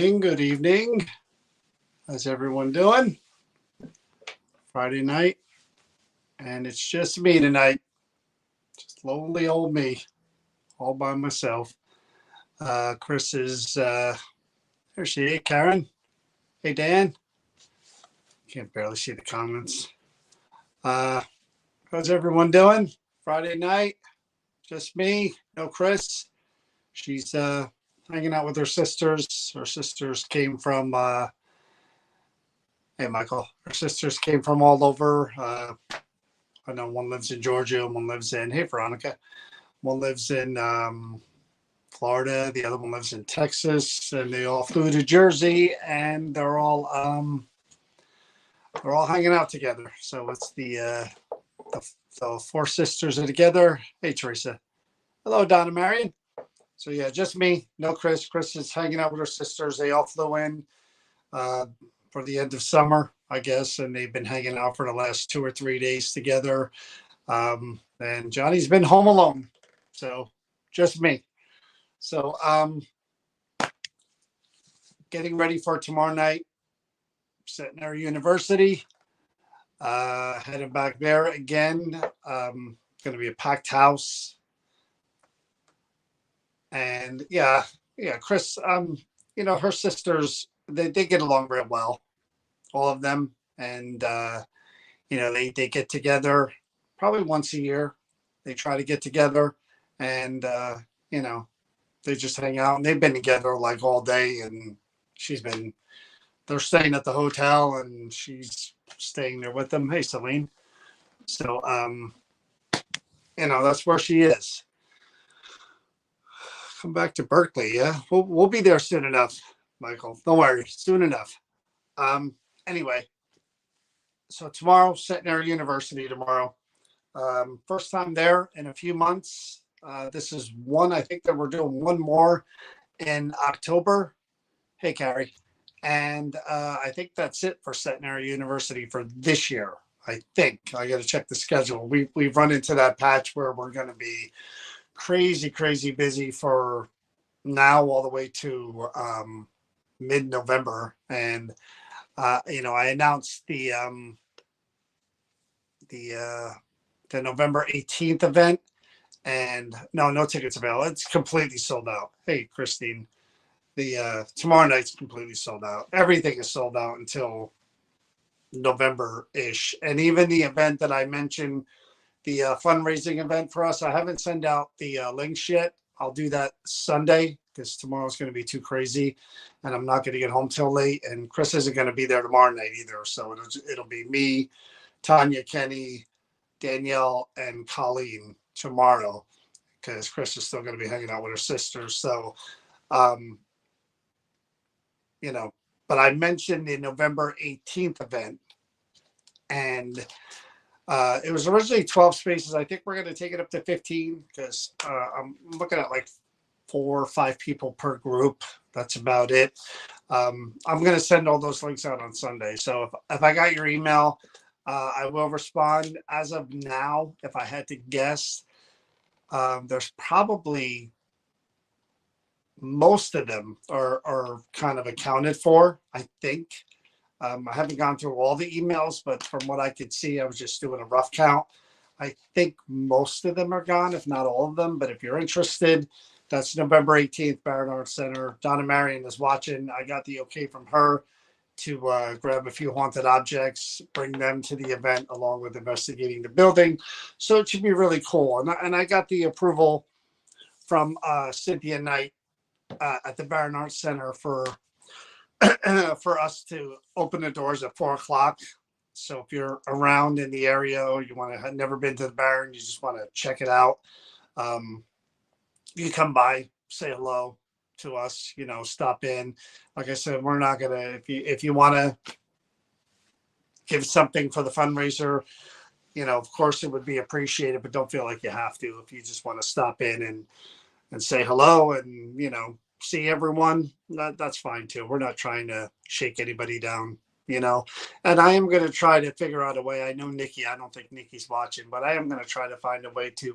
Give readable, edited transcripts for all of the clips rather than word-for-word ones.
evening. Good evening. How's everyone doing? Friday night, and it's just me tonight. Just lonely old me, all by myself. Chris is there. She, hey Karen, hey Dan. Can't barely see the comments. Uh, how's everyone doing? Friday night, just me. No Chris. She's hanging out with her sisters. Her sisters came from. Hey Michael. Her sisters came from all over. I know one lives in Georgia, one lives in, hey Veronica, one lives in Florida, the other one lives in Texas, and they all flew to Jersey, and they're all hanging out together. So it's the four sisters are together. Hey Teresa, hello Donna Marion. So yeah, just me, no Chris. Chris is hanging out with her sisters. They all flew in for the end of summer, I guess, and they've been hanging out for the last 2 or 3 days together. And Johnny's been home alone, so just me. So getting ready for tomorrow night, Centenary University. Heading back there again. Going to be a packed house, and yeah, Chris. Her sisters they get along real well, all of them, and they get together probably once a year. They try to get together, and they just hang out. And they've been together like all day. And they're staying at the hotel, and she's staying there with them. Hey, Celine. So, that's where she is. Come back to Berkeley, yeah. We'll be there soon enough, Michael. Don't worry, soon enough. Anyway, so tomorrow, Centenary University tomorrow. First time there in a few months. This is one, I think that we're doing one more in October. Hey, Carrie. And I think that's it for Centenary University for this year. I think I got to check the schedule. We've run into that patch where we're going to be crazy busy for now all the way to mid-November. And, I announced the November 18th event, and no tickets available. It's completely sold out. Hey, Christine, the tomorrow night's completely sold out. Everything is sold out until November-ish. And even the event that I mentioned, the fundraising event for us, I haven't sent out the links yet. I'll do that Sunday because tomorrow's going to be too crazy, and I'm not going to get home till late. And Chris isn't going to be there tomorrow night either. So it'll be me, Tanya, Kenny, Danielle, and Colleen tomorrow because Chris is still going to be hanging out with her sisters. So, but I mentioned the November 18th event, and it was originally 12 spaces. I think we're going to take it up to 15 because I'm looking at like 4 or 5 people per group. That's about it. I'm going to send all those links out on Sunday. So if I got your email, I will respond. As of now, if I had to guess, there's probably most of them are kind of accounted for, I think. I haven't gone through all the emails, but from what I could see, I was just doing a rough count. I think most of them are gone, if not all of them. But if you're interested, that's November 18th, Barron Arts Center. Donna Marion is watching. I got the okay from her to grab a few haunted objects, bring them to the event along with investigating the building. So it should be really cool. And I got the approval from Cynthia Knight at the Barron Arts Center for us to open the doors at 4:00. So if you're around in the area or you want to have never been to the Barron, you just want to check it out, you come by, say hello to us, stop in. Like I said, we're not gonna, if you want to give something for the fundraiser, of course it would be appreciated, but don't feel like you have to. If you just want to stop in and say hello and see everyone, that's fine too. We're not trying to shake anybody down. you know. And I am going to try to figure out a way. I know Nikki, I don't think Nikki's watching, but I am going to try to find a way to,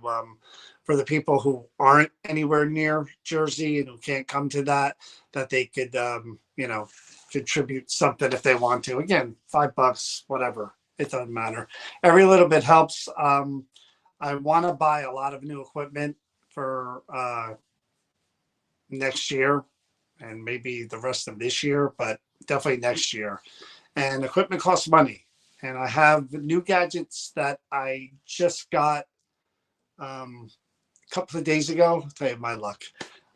for the people who aren't anywhere near Jersey and who can't come to that, that they could, you know, contribute something if they want to. Again, $5, whatever. It doesn't matter. Every little bit helps. I want to buy a lot of new equipment for next year and maybe the rest of this year, but definitely next year. And equipment costs money. And I have new gadgets that I just got a couple of days ago. I'll tell you my luck.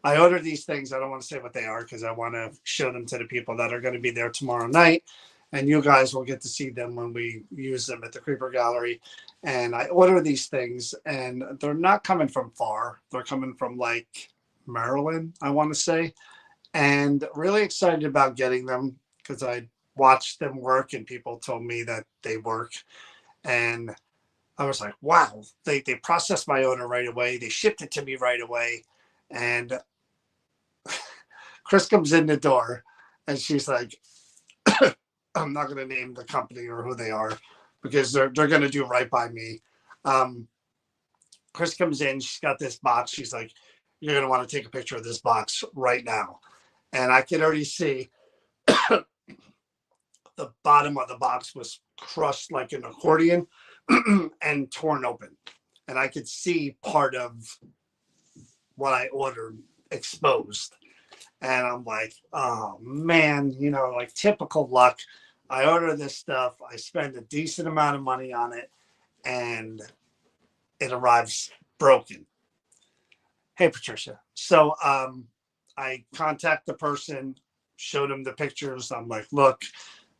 I ordered these things. I don't want to say what they are because I want to show them to the people that are going to be there tomorrow night. And you guys will get to see them when we use them at the Creeper Gallery. And I order these things, and they're not coming from far. They're coming from like Maryland, I want to say. And really excited about getting them because I watched them work and people told me that they work. And I was like, wow, they processed my order right away. They shipped it to me right away. And Chris comes in the door and she's like, I'm not going to name the company or who they are because they're going to do right by me. Chris comes in. She's got this box. She's like, you're going to want to take a picture of this box right now. And I could already see the bottom of the box was crushed like an accordion and torn open. And I could see part of what I ordered exposed. And I'm like, oh man, you know, like typical luck. I order this stuff. I spend a decent amount of money on it and it arrives broken. Hey, Patricia. So I contact the person, showed him the pictures. I'm like, look,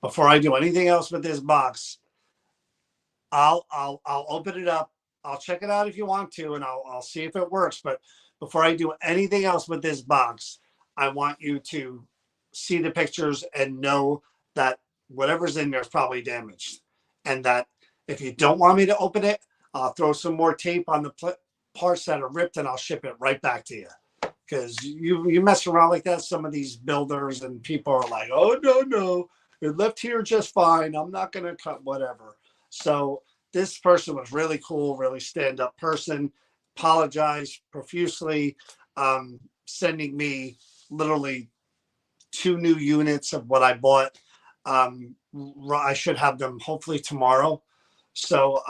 before I do anything else with this box, I'll open it up. I'll check it out if you want to, and I'll see if it works. But before I do anything else with this box, I want you to see the pictures and know that whatever's in there is probably damaged. And that if you don't want me to open it, I'll throw some more tape on the parts that are ripped and I'll ship it right back to you. Because you mess around like that, some of these builders and people are like, oh, no, it left here just fine. I'm not going to cut whatever. So this person was really cool, really stand-up person, apologized profusely, sending me literally 2 new units of what I bought. I should have them hopefully tomorrow. So,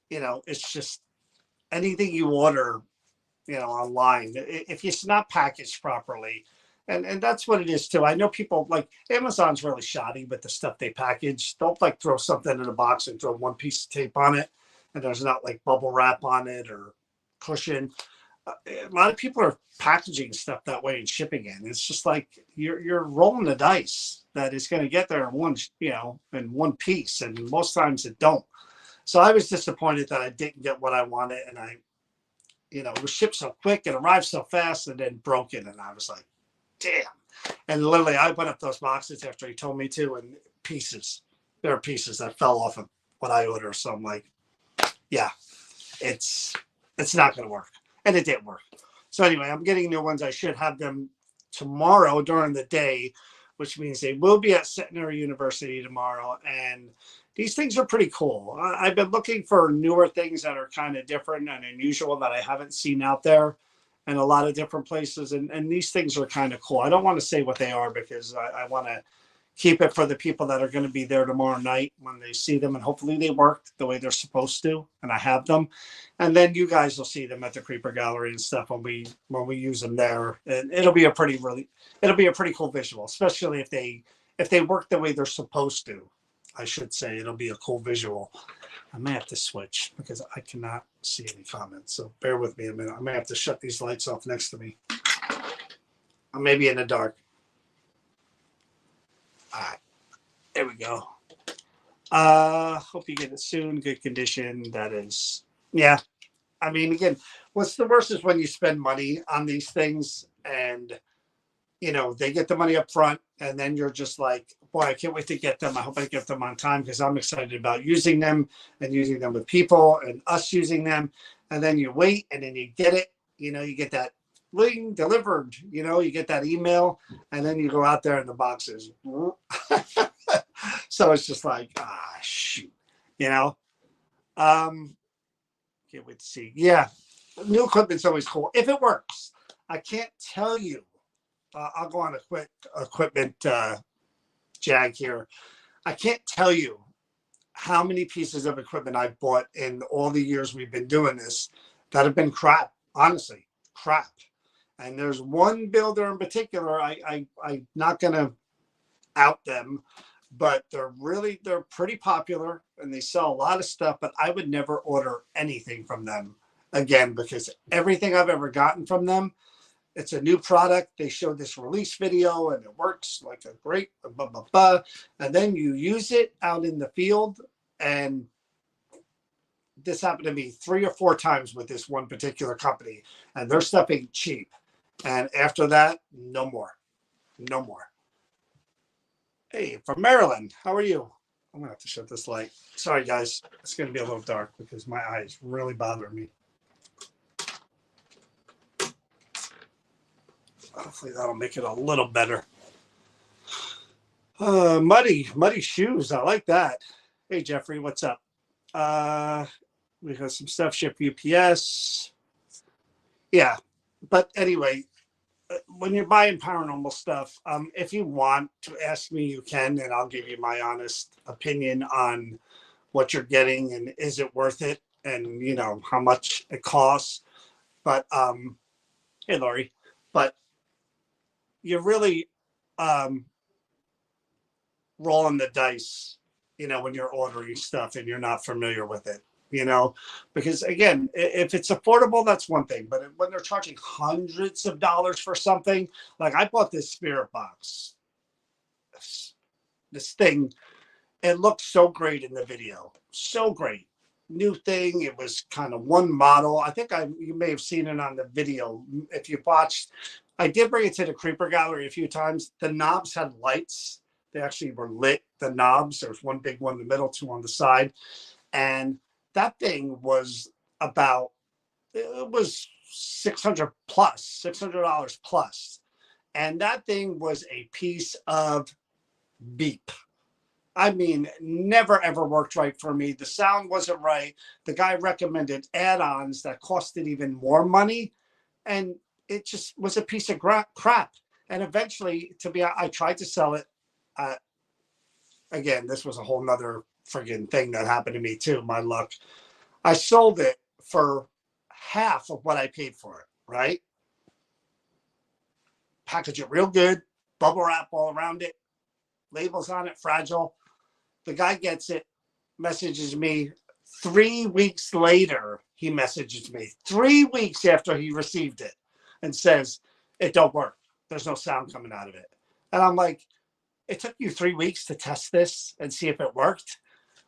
you know, it's just anything you order, you know, online, if it's not packaged properly, and that's what it is too. I know people like Amazon's really shoddy with the stuff they package. Don't like throw something in a box and throw one piece of tape on it and there's not like bubble wrap on it or cushion. A lot of people are packaging stuff that way and shipping it. It's just like you're rolling the dice that it's going to get there in one, you know, in one piece, and most times it don't. So I was disappointed that I didn't get what I wanted, and I, you know, it was shipped so quick and arrived so fast and then broke it, and I was like, damn. And literally, I went up those boxes after he told me to, and pieces. There are pieces that fell off of what I ordered. So I'm like, yeah, it's not going to work. And it didn't work. So anyway, I'm getting new ones. I should have them tomorrow during the day, which means they will be at Centenary University tomorrow. And these things are pretty cool. I've been looking for newer things that are kind of different and unusual that I haven't seen out there in a lot of different places. And these things are kind of cool. I don't want to say what they are because I want to keep it for the people that are going to be there tomorrow night when they see them, and hopefully they worked the way they're supposed to, and I have them. And then you guys will see them at the Creeper Gallery and stuff when we use them there. And it'll be a pretty cool visual, especially if they work the way they're supposed to. I should say it'll be a cool visual. I may have to switch because I cannot see any comments. So bear with me a minute. I may have to shut these lights off next to me. I may be in the dark. All right, there we go. Hope you get it soon. Good condition. That is, yeah. I mean, again, what's the worst is when you spend money on these things and, you know, they get the money up front and then you're just like, boy, I can't wait to get them. I hope I get them on time because I'm excited about using them and using them with people and us using them. And then you wait and then you get it, you know, you get that Ling delivered. You get that email, and then you go out there and the box is. So it's just like, shoot, you know. Can't wait to see. Yeah, new equipment's always cool if it works. I can't tell you. I'll go on a quick equipment jag here. I can't tell you how many pieces of equipment I've bought in all the years we've been doing this that have been crap. Honestly, crap. And there's one builder in particular. I'm not gonna out them, but they're pretty popular and they sell a lot of stuff. But I would never order anything from them again because everything I've ever gotten from them, it's a new product. They showed this release video and it works like a great blah, blah, blah. And then you use it out in the field. And this happened to me 3 or 4 times with this one particular company. And their stuff ain't cheap. And after that, no more. No more. Hey, from Maryland. How are you? I'm going to have to shut this light. Sorry, guys. It's going to be a little dark because my eyes really bother me. Hopefully that'll make it a little better. Muddy shoes. I like that. Hey, Jeffrey, what's up? We got some stuff shipped UPS. Yeah, but anyway, when you're buying paranormal stuff, if you want to ask me, you can, and I'll give you my honest opinion on what you're getting and is it worth it, and how much it costs. But hey, Lori, but you're really rolling the dice, when you're ordering stuff and you're not familiar with it, because again, if it's affordable, that's one thing. But when they're charging hundreds of dollars for something, like I bought this spirit box, this thing, it looked so great in the video. So great. New thing. It was kind of one model. I think you may have seen it on the video. If you watched, I did bring it to the Creeper Gallery a few times. The knobs had lights. They actually were lit, the knobs. There was one big one in the middle, 2 on the side. And that thing was it was $600 plus. And that thing was a piece of beep. I mean, never ever worked right for me. The sound wasn't right. The guy recommended add-ons that costed even more money. And it just was a piece of crap. And eventually, I tried to sell it. Again, this was a whole nother friggin' thing that happened to me too. My luck. I sold it for half of what I paid for it, right? Package it real good, bubble wrap all around it, labels on it, fragile. The guy gets it, messages me 3 weeks later. He messages me 3 weeks after he received it and says, it don't work. There's no sound coming out of it. And I'm like, it took you 3 weeks to test this and see if it worked.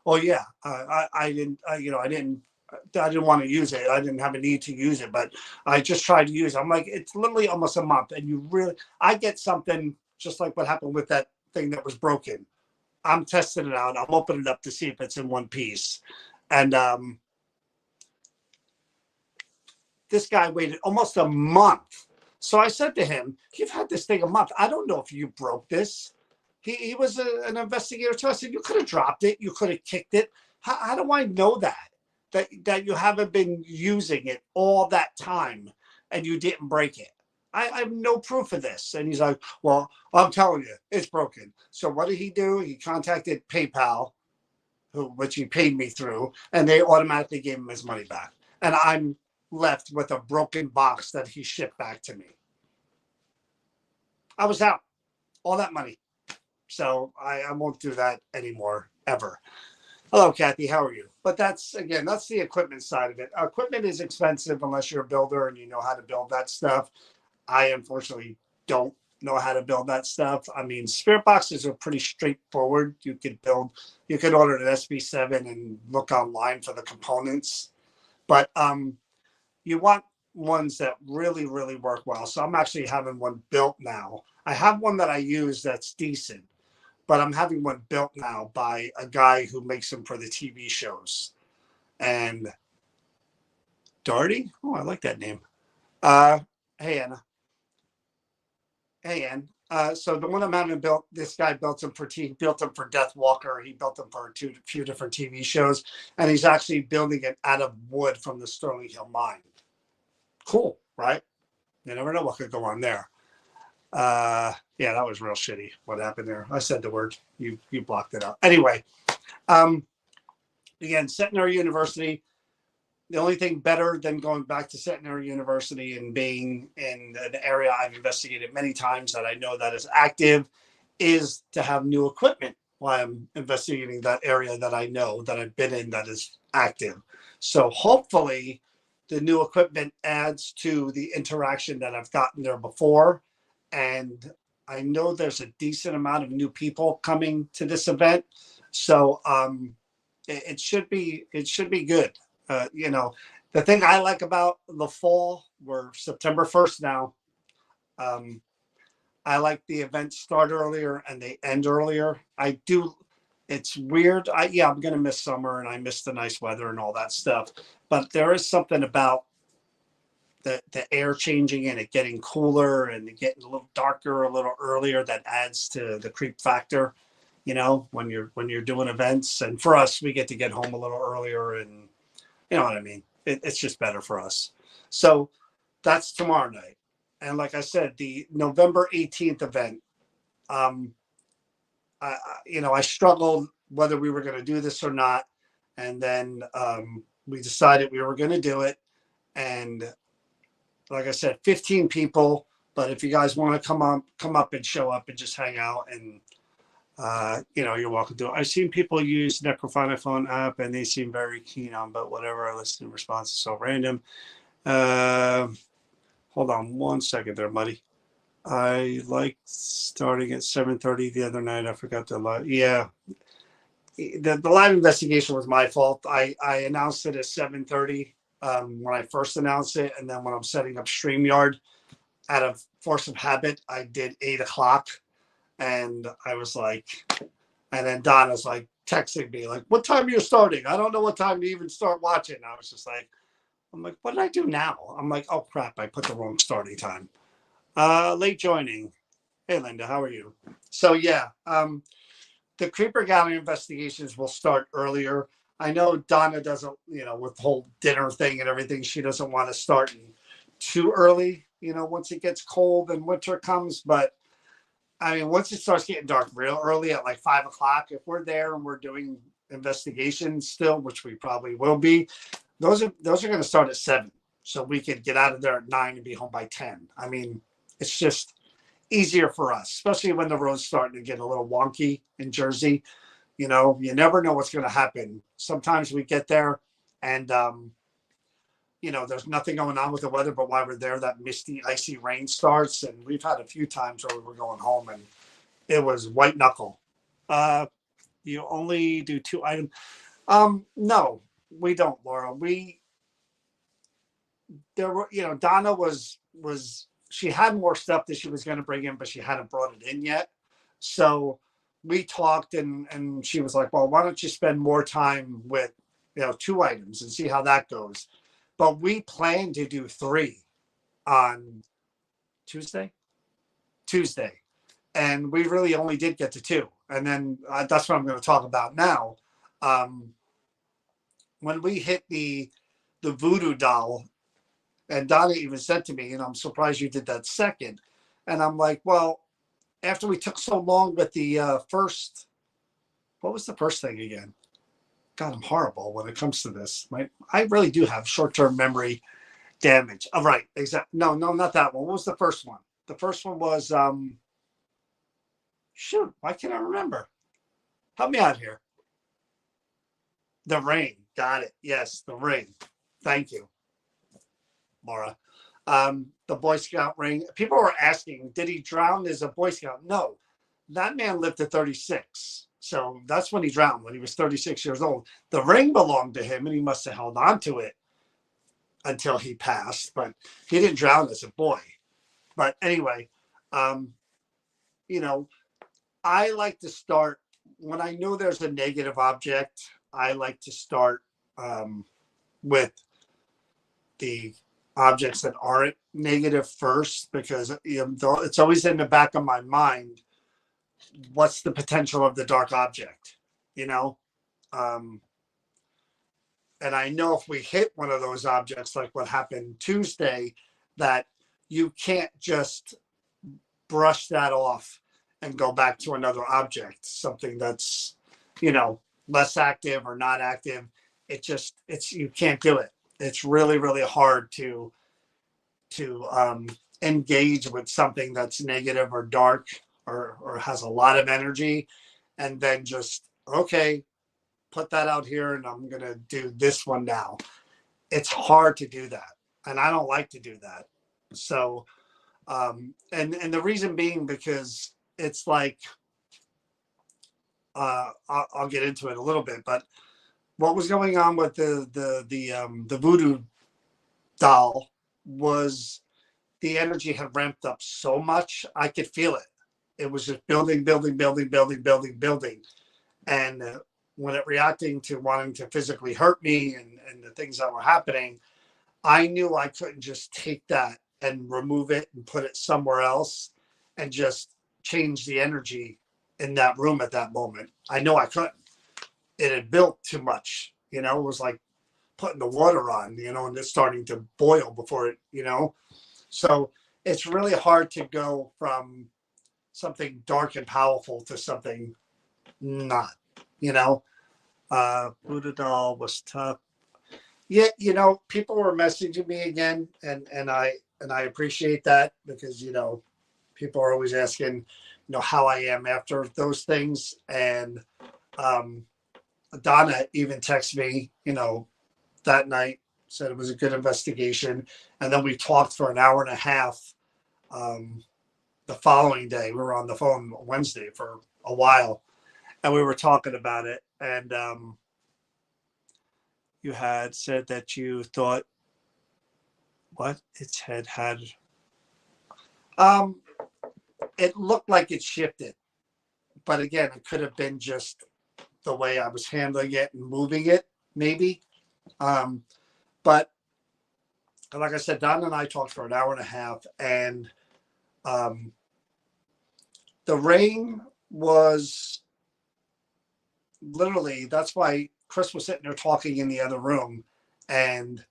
Oh yeah, I didn't want to use it. I didn't have a need to use it, but I just tried to use it. I'm like, it's literally almost a month, and I get something just like what happened with that thing that was broken. I'm testing it out. I'm opening it up to see if it's in one piece, and this guy waited almost a month. So I said to him, "You've had this thing a month. I don't know if you broke this." He was an investigator too. I said, you could have dropped it. You could have kicked it. How do I know that you haven't been using it all that time and you didn't break it? I have no proof of this. And he's like, well, I'm telling you, it's broken. So what did he do? He contacted PayPal, which he paid me through, and they automatically gave him his money back. And I'm left with a broken box that he shipped back to me. I was out. All that money. So I won't do that anymore, ever. Hello, Kathy. How are you? But that's the equipment side of it. Equipment is expensive unless you're a builder and you know how to build that stuff. I unfortunately don't know how to build that stuff. I mean, spirit boxes are pretty straightforward. You could order an SB7 and look online for the components. But you want ones that really, really work well. So I'm actually having one built now. I have one that I use that's decent. But I'm having one built now by a guy who makes them for the TV shows. And Darty? Oh, I like that name. Hey, Anna. Hey, Ann. So the one I'm having built, this guy built him for built him for Death Walker. He built him for few different TV shows, and he's actually building it out of wood from the Sterling Hill mine. Cool, right? You never know what could go on there. Yeah, that was real shitty. What happened there? I said the word. You blocked it out. Anyway, um, again, Centenary University. The only thing better than going back to Centenary University and being in an area I've investigated many times that I know that is active is to have new equipment while I'm investigating that area that I know that I've been in that is active. So hopefully the new equipment adds to the interaction that I've gotten there before. And I know there's a decent amount of new people coming to this event. So it should be good. The thing I like about the fall, we're September 1st now. Um, I like the events start earlier and they end earlier. I do. It's weird. I'm gonna miss summer and I miss the nice weather and all that stuff. But there is something about the air changing and it getting cooler and it getting a little darker a little earlier that adds to the creep factor. When you're doing events, and for us, we get home a little earlier, and you know what I mean. It's just better for us. So that's tomorrow night. And like I said, the November 18th event, um, I struggled whether we were going to do this or not. And then we decided we were going to do it. And like I said, 15 people. But if you guys want to come up and show up and just hang out and you're welcome to it. I've seen people use Necrophonic phone app and they seem very keen on, but whatever. I listen to response is so random. Uh, Hold on one second there, buddy. I like starting at 7:30 the other night. I forgot to live. Yeah, the live investigation was my fault. I announced it at 7:30 when I first announced it, and then when I'm setting up StreamYard, out of force of habit, I did 8 o'clock, and I was like, and then Donna's like texting me like, "What time are you starting? I don't know what time to even start watching." And I was just like, I'm like, "What did I do now?" I'm like, "Oh crap, I put the wrong starting time." Late joining. Hey, Linda, how are you? So yeah, the Creeper Gallery investigations will start earlier. I know Donna doesn't, with the whole dinner thing and everything, she doesn't want to start too early. Once it gets cold and winter comes. But I mean, once it starts getting dark real early at like 5 o'clock, if we're there and we're doing investigations still, which we probably will be, those are going to start at 7, so we could get out of there at 9 and be home by 10. I mean, it's just easier for us, especially when the road's starting to get a little wonky in Jersey. You never know what's going to happen. Sometimes we get there and, there's nothing going on with the weather, but while we're there, that misty, icy rain starts. And we've had a few times where we were going home and it was white knuckle. You only do 2 items. No, we don't, Laura. Donna she had more stuff that she was going to bring in, but she hadn't brought it in yet. So we talked, and she was like, "Well, why don't you spend more time with 2 items and see how that goes?" But we plan to do 3 on Tuesday, Tuesday, and we really only did get to 2, and then that's what I'm going to talk about now. Um, when we hit the voodoo doll. And Donna even said to me, I'm surprised you did that second. And I'm like, well, after we took so long with the first, what was the first thing again? God, I'm horrible when it comes to this. I really do have short-term memory damage. Oh, right, exactly. No, not that one. What was the first one? The first one was, shoot, why can't I remember? Help me out here. The Ring. Got it. Yes, the Ring. Thank you, Laura. The Boy Scout ring. People were asking, did he drown as a Boy Scout? No, that man lived to 36. So that's when he drowned, when he was 36 years old. The ring belonged to him and he must have held on to it until he passed, but he didn't drown as a boy. But anyway, um, you know, I like to start when I know there's a negative object. I like to start with the objects that aren't negative first, because it's always in the back of my mind, what's the potential of the dark object, you know? Um, and I know if we hit one of those objects, like what happened Tuesday, that you can't just brush that off and go back to another object, something that's, you know, less active or not active. It's you can't do it. It's really, really hard to engage with something that's negative or dark, or has a lot of energy, and then just, okay, put that out here and I'm gonna do this one now. It's hard to do that, and I don't like to do that. So and the reason being, because it's like, I'll get into it a little bit, but what was going on with the voodoo doll was the energy had ramped up so much, I could feel it. It was just building, building, building, building, building, building, and when it reacting to wanting to physically hurt me, and the things that were happening, I knew I couldn't just take that and remove it and put it somewhere else and just change the energy in that room at that moment. I know I couldn't. It had built too much. You know, it was like putting the water on, you know, and it's starting to boil before it, you know. So it's really hard to go from something dark and powerful to something not, you know. Buddha doll was tough. Yeah, you know, people were messaging me again, and I appreciate that, because, you know, people are always asking, you know, how I am after those things. And um, Donna even texted me, you know, that night, said it was a good investigation, and then we talked for an hour and a half. Um, the following day, we were on the phone Wednesday for a while, and we were talking about it. And you had said that you thought what its head had. Um, it looked like it shifted, but again, it could have been just the way I was handling it and moving it, maybe. Um, but like I said, Don and I talked for an hour and a half, and um, the rain was literally, that's why Chris was sitting there talking in the other room, and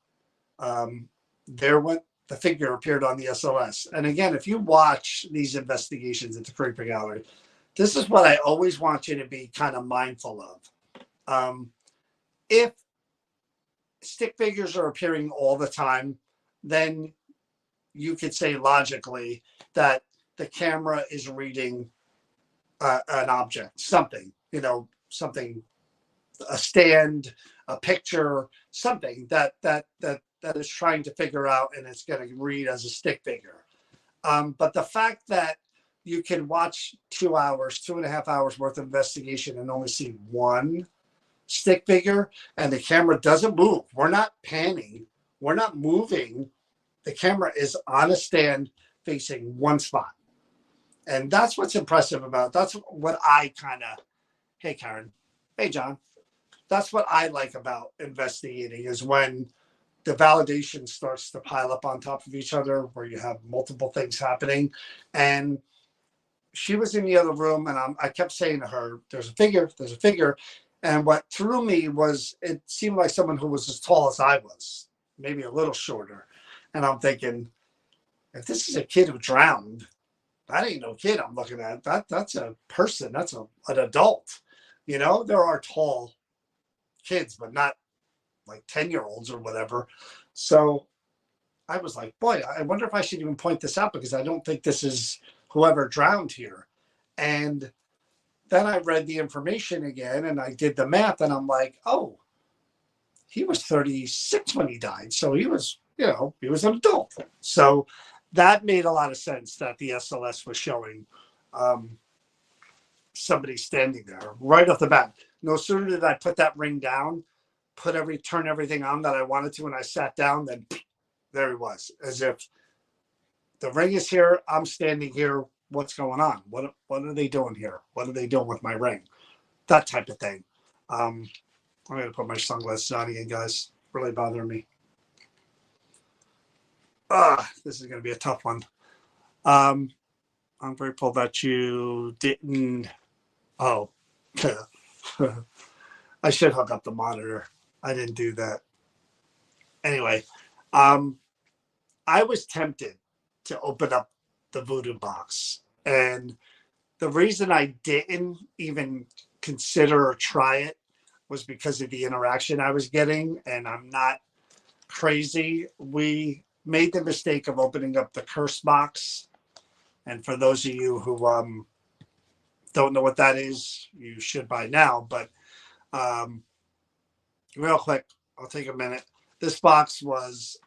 um, there went the figure appeared on the SOS. And again, if you watch these investigations at the Creeper Gallery, this is what I always want you to be kind of mindful of. If stick figures are appearing all the time, then you could say logically that the camera is reading an object, something, you know, something, a stand, a picture, something that is trying to figure out, and it's going to read as a stick figure. But the fact that you can watch 2 hours, 2.5 hours worth of investigation and only see one stick figure, and the camera doesn't move. We're not panning. We're not moving. The camera is on a stand facing one spot. And that's what's impressive about, that's what I kind of, hey, Karen, hey, John, that's what I like about investigating, is when the validation starts to pile up on top of each other, where you have multiple things happening. And she was in the other room, and I kept saying to her, there's a figure, there's a figure. And what threw me was, it seemed like someone who was as tall as I was, maybe a little shorter. And I'm thinking, if this is a kid who drowned, that ain't no kid I'm looking at. That's a person. That's an adult. You know, there are tall kids, but not like 10-year-olds or whatever. So I was like, boy, I wonder if I should even point this out, because I don't think this is whoever drowned here. And then I read the information again, and I did the math, and I'm like, oh, he was 36 when he died. So he was, you know, he was an adult. So that made a lot of sense, that the SLS was showing somebody standing there right off the bat. No sooner did I put that ring down, turn everything on that I wanted to, and I sat down, then there he was, as if the ring is here, I'm standing here, what's going on? What are they doing here? What are they doing with my ring? That type of thing. I'm going to put my sunglasses on again, guys. Really bothering me. This is going to be a tough one. Um, I'm grateful that you didn't. Oh, I should hook up the monitor. I didn't do that. Anyway, um, I was tempted to open up the voodoo box. And the reason I didn't even consider or try it was because of the interaction I was getting. And I'm not crazy. We made the mistake of opening up the curse box. And for those of you who don't know what that is, you should by now. But um, real quick, I'll take a minute. This box was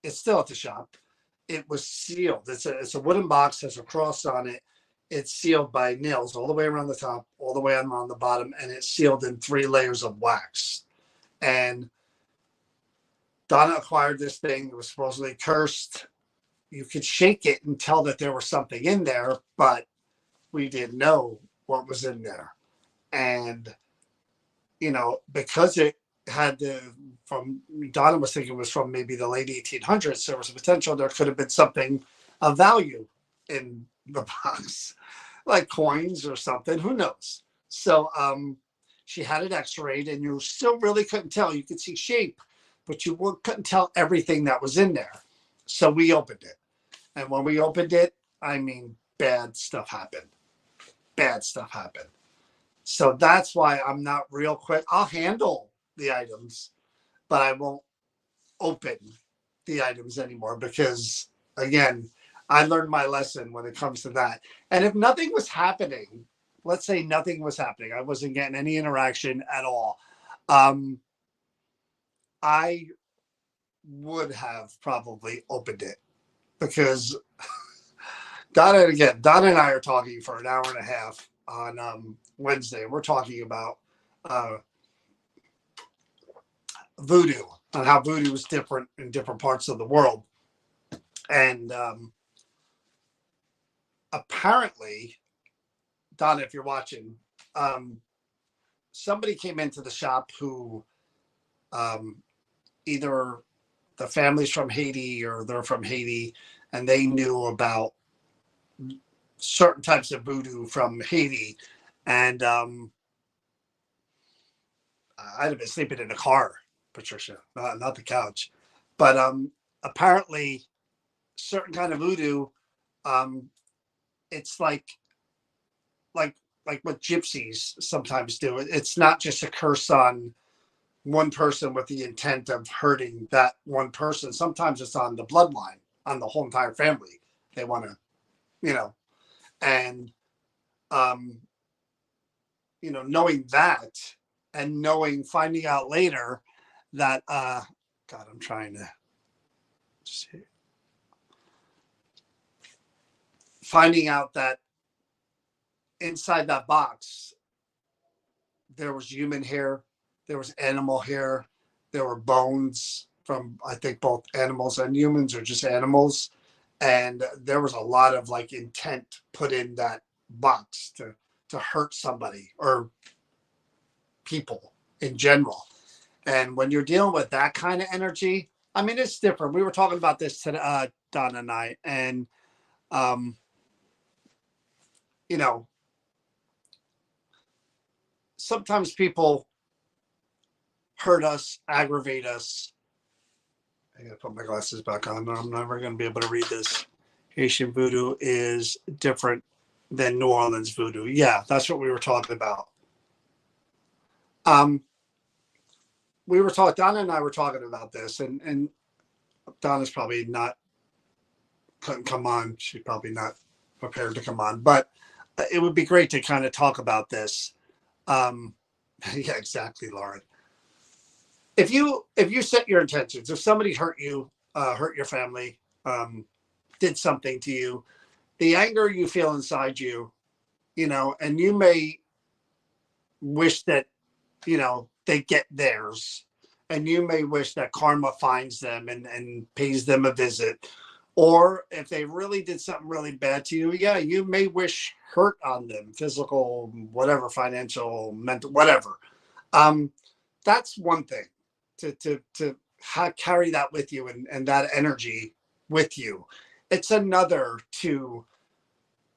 it's still at the shop. It was sealed. It's a wooden box, has a cross on it. It's sealed by nails all the way around the top, all the way around the bottom, and it's sealed in 3 layers of wax. And Donna acquired this thing. It was supposedly cursed. You could shake it and tell that there was something in there, but we didn't know what was in there. And, because it had from Donna was thinking it was from maybe the late 1800s, there was a potential there could have been something of value in the box, like coins or something. Who knows? So she had it x-rayed, and you still really couldn't tell. You could see shape, but you couldn't tell everything that was in there. So we opened it. And when we opened it, I mean, bad stuff happened. Bad stuff happened. So that's why I'm not real quick. I'll handle the items, but I won't open the items anymore because, again, I learned my lesson when it comes to that. And if nothing was happening, let's say nothing was happening, I wasn't getting any interaction at all, I would have probably opened it because Donna and I are talking for an hour and a half on Wednesday. We're talking about uh, voodoo and how voodoo is different in different parts of the world. And apparently, Donna, if you're watching, somebody came into the shop who either the family's from Haiti or they're from Haiti, and they knew about certain types of voodoo from Haiti. And I'd have been sleeping in the car, Patricia, not the couch. But apparently, certain kind of voodoo, um, it's like like what gypsies sometimes do. It's not just a curse on one person with the intent of hurting that one person. Sometimes it's on the bloodline, on the whole entire family. They want to, and um, knowing that and finding out later that God, I'm trying to see. Finding out that inside that box there was human hair, there was animal hair, there were bones from I think both animals and humans or just animals, and there was a lot of like intent put in that box to hurt somebody or people in general. And when you're dealing with that kind of energy, I mean, it's different. We were talking about this today, Donna and I, and um, you know, sometimes people hurt us, aggravate us. I gotta put my glasses back on. I'm never gonna be able to read this. Haitian voodoo is different than New Orleans voodoo. Yeah, that's what we were talking about. Um, Donna and I were talking about this, and Donna's probably not couldn't come on. She's probably not prepared to come on, but it would be great to kind of talk about this. Um, yeah, exactly, Lauren. If you set your intentions, if somebody hurt you, hurt your family, did something to you, the anger you feel inside you, and you may wish that they get theirs, and you may wish that karma finds them and pays them a visit, or if they really did something really bad to you, yeah, you may wish hurt on them, physical, whatever, financial, mental, whatever. That's one thing to carry that with you and that energy with you. It's another to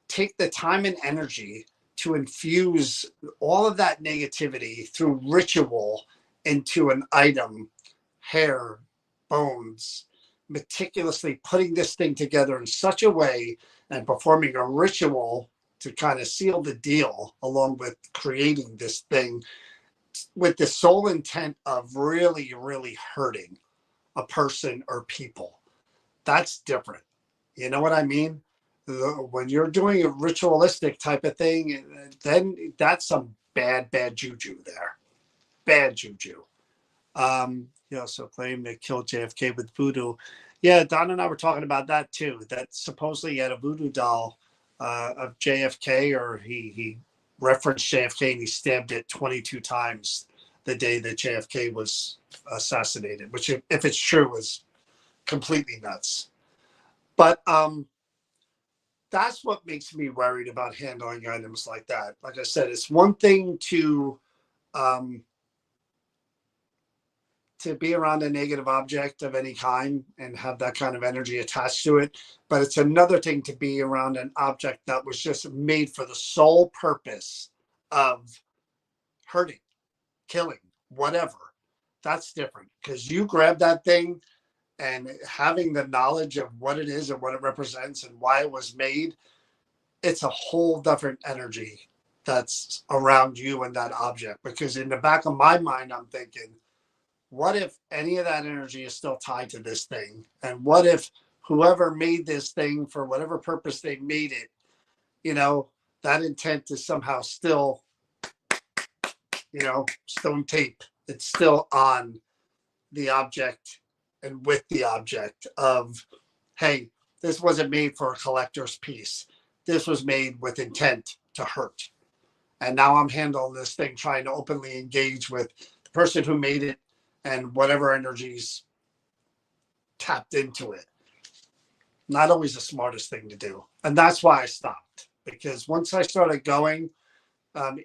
take the time and energy to infuse all of that negativity through ritual into an item, hair, bones, meticulously putting this thing together in such a way and performing a ritual to kind of seal the deal along with creating this thing with the sole intent of really, really hurting a person or people. That's different. You know what I mean? When you're doing a ritualistic type of thing, then that's some bad, bad juju there. Bad juju. You also claim they killed JFK with voodoo. Yeah, Don and I were talking about that too. That supposedly he had a voodoo doll of JFK, or he referenced JFK and he stabbed it 22 times the day that JFK was assassinated, which, if it's true, was completely nuts. But that's what makes me worried about handling items like that. Like I said, it's one thing um, to be around a negative object of any kind and have that kind of energy attached to it. But it's another thing to be around an object that was just made for the sole purpose of hurting, killing, whatever. That's different, because you grab that thing and having the knowledge of what it is and what it represents and why it was made, it's a whole different energy that's around you and that object. Because in the back of my mind, I'm thinking, what if any of that energy is still tied to this thing? And what if whoever made this thing, for whatever purpose they made it, that intent is somehow still, stone tape. It's still on the object and with the object of, hey, this wasn't made for a collector's piece. This was made with intent to hurt. And now I'm handling this thing, trying to openly engage with the person who made it and whatever energies tapped into it. Not always the smartest thing to do. And that's why I stopped. Because once I started going,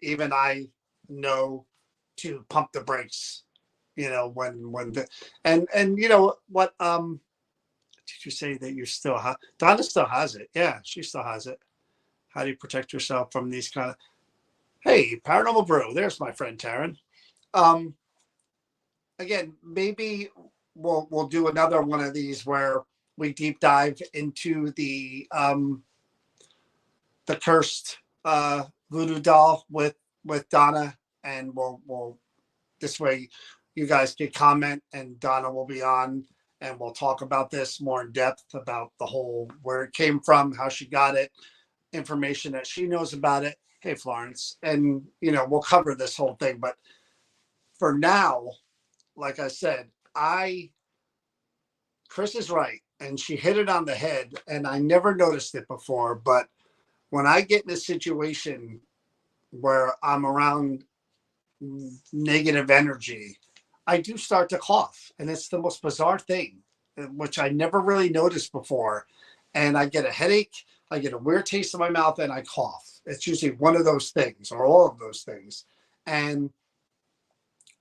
even I know to pump the brakes, when and you know what, did you say that you still have, Donna still has it? Yeah, she still has it. How do you protect yourself from these kind of, hey, Paranormal Brew, there's my friend Taryn. Um, Again, maybe we'll do another one of these where we deep dive into the cursed voodoo doll with Donna, and we'll this way you guys can comment and Donna will be on and we'll talk about this more in depth about the whole, where it came from, how she got it, information that she knows about it. Hey, Florence, and we'll cover this whole thing. But for now, like I said, Chris is right, and she hit it on the head, and I never noticed it before. But when I get in a situation where I'm around negative energy, I do start to cough, and it's the most bizarre thing, which I never really noticed before. And I get a headache, I get a weird taste in my mouth, and I cough. It's usually one of those things or all of those things. And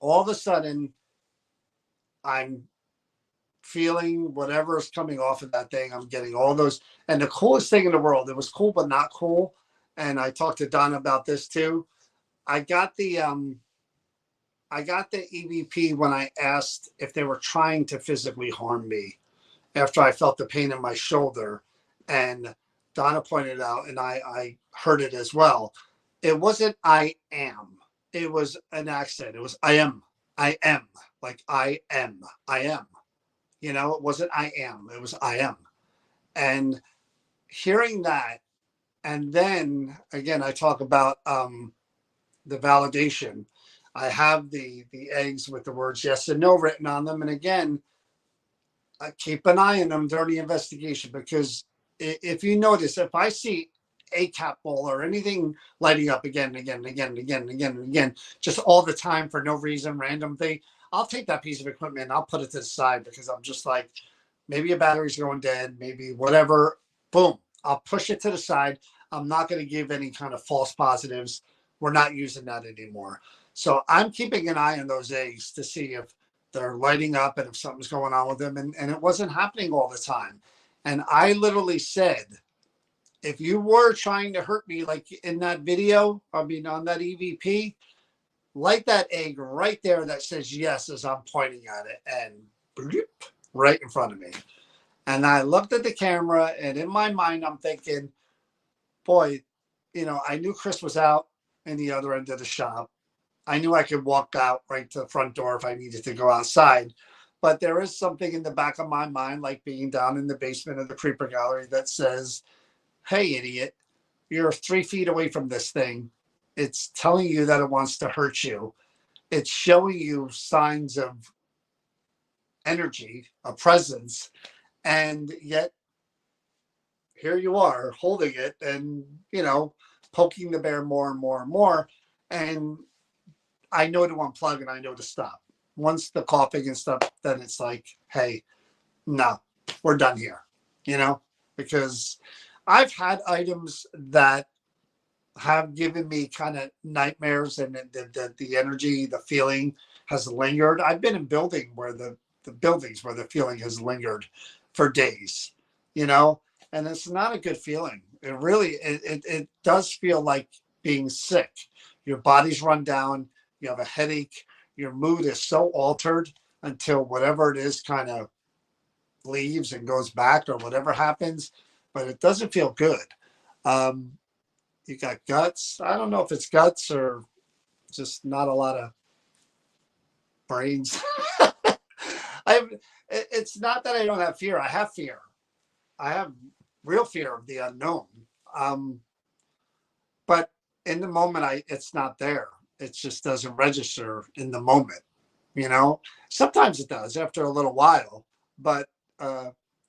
all of a sudden, I'm feeling whatever is coming off of that thing. I'm getting all those. And the coolest thing in the world, it was cool but not cool. And I talked to Don about this too. I got the EVP when I asked if they were trying to physically harm me after I felt the pain in my shoulder. And Donna pointed out, and I heard it as well. It wasn't I am. It was an accent. It was I am. I am. Like I am. I am. It wasn't I am. It was I am. And hearing that, and then again, I talk about the validation. I have the eggs with the words yes and no written on them. And again, I keep an eye on them during the investigation, because if you notice, if I see a cat ball or anything lighting up again and again and again and again and again and again, just all the time for no reason, random thing, I'll take that piece of equipment and I'll put it to the side, because I'm just like, maybe a battery's going dead, maybe whatever. Boom, I'll push it to the side. I'm not going to give any kind of false positives. We're not using that anymore. So I'm keeping an eye on those eggs to see if they're lighting up, and if something's going on with them, and it wasn't happening all the time. And I literally said, if you were trying to hurt me, like in that video, I mean, on that EVP, light that egg right there that says yes as I'm pointing at it, and bloop, right in front of me. And I looked at the camera, and in my mind, I'm thinking, boy, I knew Chris was out in the other end of the shop. I knew I could walk out right to the front door if I needed to go outside. But there is something in the back of my mind, like being down in the basement of the Creeper Gallery, that says, hey, idiot, you're 3 feet away from this thing. It's telling you that it wants to hurt you. It's showing you signs of energy, a presence, and yet here you are holding it and, poking the bear more and more and more. And I know to unplug and I know to stop. Once the coughing and stuff, then it's like, hey, no, we're done here, because I've had items that have given me kind of nightmares, and the energy, the feeling has lingered. I've been in buildings where the feeling has lingered for days, and it's not a good feeling. It really, it does feel like being sick. Your body's run down, you have a headache, your mood is so altered until whatever it is kind of leaves and goes back or whatever happens, but it doesn't feel good. Um, you got guts. I don't know if it's guts or just not a lot of brains. It's not that I don't have fear. I have fear. I have real fear of the unknown. Um, but in the moment, it's not there. It just doesn't register in the moment. Sometimes it does after a little while, but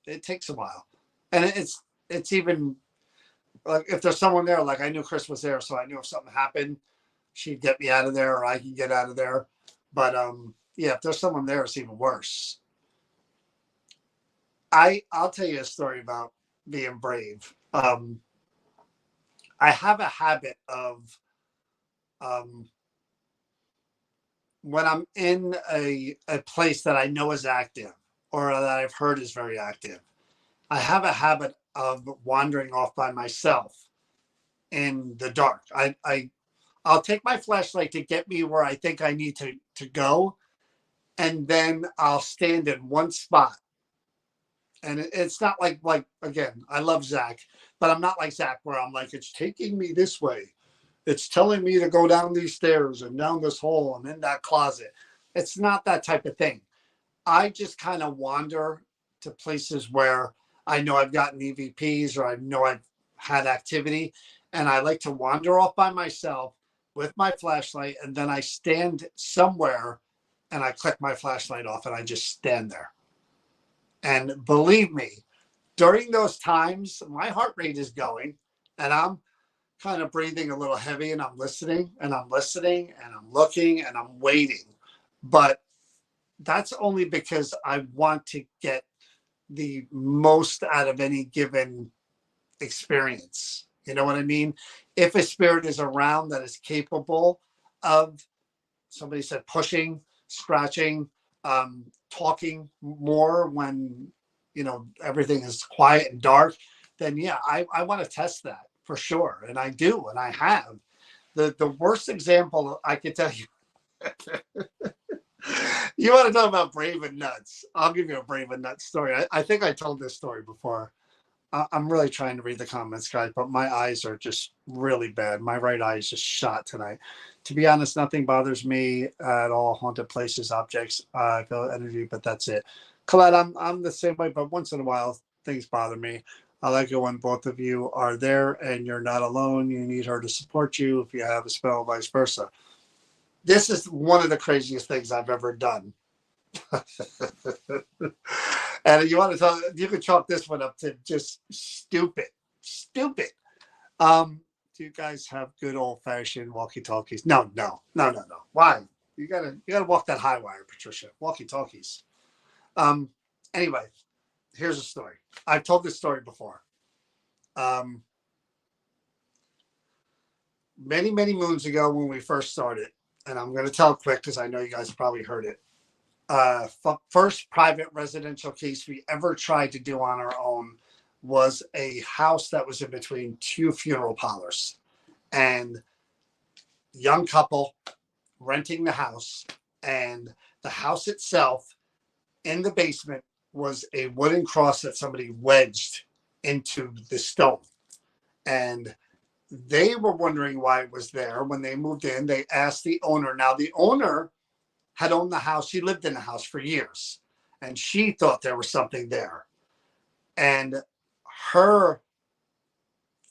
it takes a while. And it's even like if there's someone there, like I knew Chris was there, so I knew if something happened, she'd get me out of there or I can get out of there. But yeah, if there's someone there, it's even worse. I'll tell you a story about being brave. I have a habit of when I'm in a place that I know is active or that I've heard is very active, I have a habit of wandering off by myself in the dark. I'll take my flashlight to get me where I think I need to go, and then I'll stand in one spot. And it's not like again, I love Zach, but I'm not like Zach where I'm like, it's taking me this way. It's telling me to go down these stairs and down this hole and in that closet. It's not that type of thing. I just kind of wander to places where I know I've gotten EVPs or I know I've had activity. And I like to wander off by myself with my flashlight. And then I stand somewhere and I click my flashlight off and I just stand there. And believe me, during those times, my heart rate is going and I'm kind of breathing a little heavy and I'm listening and I'm listening and I'm looking and I'm waiting. But that's only because I want to get the most out of any given experience. You know what I mean? If a spirit is around that is capable of, somebody said, pushing, scratching, talking more when, everything is quiet and dark, then yeah, I want to test that for sure. And I do, and I have. The worst example I could tell you, you want to talk about brave and nuts? I'll give you a brave and nuts story. I think I told this story before. I'm really trying to read the comments, guys, but my eyes are just really bad. My right eye is just shot tonight. To be honest, nothing bothers me at all. Haunted places, objects, I feel energy, but that's it. Colette, I'm the same way, but once in a while things bother me. I like it when both of you are there and you're not alone. You need her to support you if you have a spell, vice versa. This is one of the craziest things I've ever done. And you want to tell, you could chalk this one up to just stupid. Do you guys have good old fashioned walkie talkies? No. Why? You gotta walk that high wire, Patricia. Walkie talkies. Anyway, here's a story. I've told this story before. Many moons ago when we first started, and I'm going to tell it quick because I know you guys probably heard it. First private residential case we ever tried to do on our own was a house that was in between two funeral parlors, and young couple renting the house, and the house itself in the basement was a wooden cross that somebody wedged into the stone. And they were wondering why it was there. When they moved in, they asked the owner. Now, the owner had owned the house. She lived in the house for years, and she thought there was something there. And her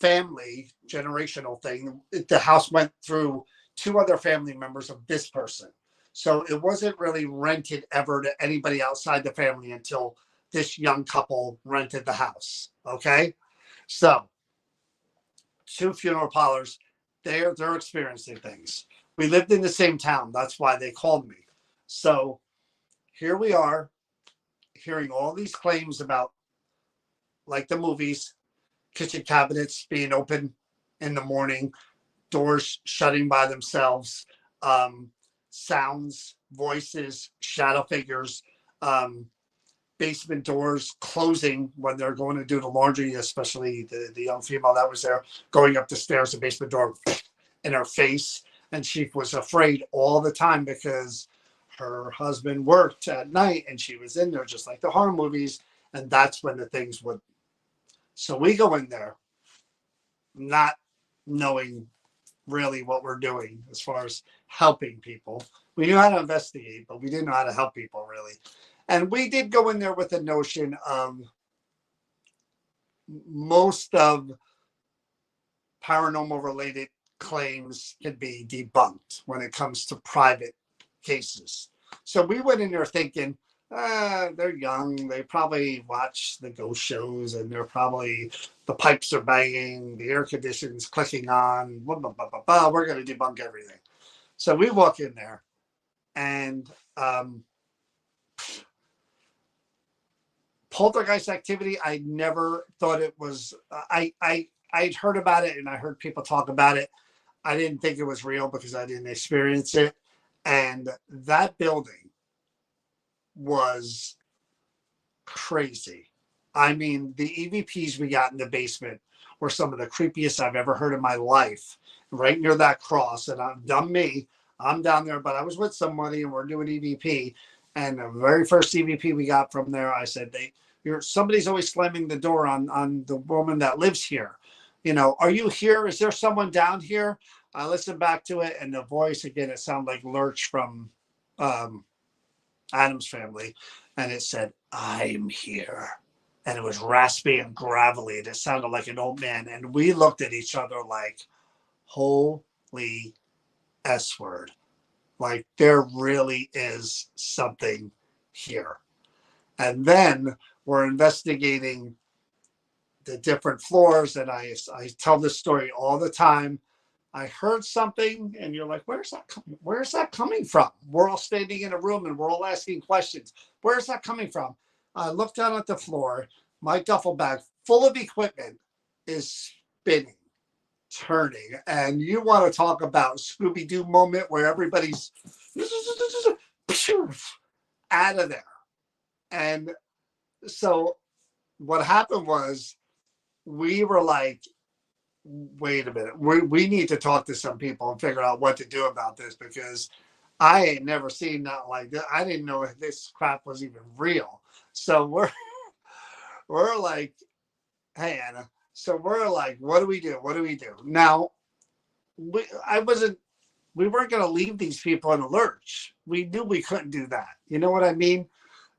family, generational thing, the house went through two other family members of this person. So it wasn't really rented ever to anybody outside the family until this young couple rented the house. Okay. So two funeral parlors, they're experiencing things. We lived in the same town. That's why they called me. So here we are hearing all these claims about, like the movies, kitchen cabinets being open in the morning, doors shutting by themselves, sounds, voices, shadow figures, um, basement doors closing when they're going to do the laundry, especially the young female that was there, going up the stairs, the basement door in her face. And she was afraid all the time because her husband worked at night and she was in there just like the horror movies. And that's when the things would. So we go in there not knowing really what we're doing as far as helping people. We knew how to investigate, but we didn't know how to help people really. And we did go in there with the notion of most of paranormal related claims can be debunked when it comes to private cases. So we went in there thinking, they're young. They probably watch the ghost shows, and they're probably the pipes are banging, the air conditioning's clicking on. Blah, blah, blah, blah, blah. We're going to debunk everything. So we walk in there, and poltergeist activity. I never thought it was. I'd heard about it, and I heard people talk about it. I didn't think it was real because I didn't experience it. And that building was crazy. I mean, the EVPs we got in the basement were some of the creepiest I've ever heard in my life. Right near that cross, and I'm dumb me. I'm down there, but I was with somebody, and we're doing EVP. And the very first EVP we got from there, I said, somebody's always slamming the door on the woman that lives here. You know, are you here? Is there someone down here? I listened back to it, and the voice again, it sounded like Lurch from Adam's Family, and it said, "I'm here," and it was raspy and gravelly, and it sounded like an old man. And we looked at each other like, "Holy S word!" Like there really is something here. And then we're investigating the different floors, and I tell this story all the time. I heard something, and you're like, "Where's that coming? Where's that coming from?" We're all standing in a room, and we're all asking questions. Where's that coming from? I look down at the floor. My duffel bag, full of equipment, is spinning, turning, and you want to talk about Scooby Doo moment where everybody's out of there. And so what happened was we were like, wait a minute, we need to talk to some people and figure out what to do about this, because I ain't never seen nothing like this. I didn't know if this crap was even real. So we're like, hey Anna, so we're like, what do we do? What do we do? Now we weren't going to leave these people in a lurch. We knew we couldn't do that. You know what I mean?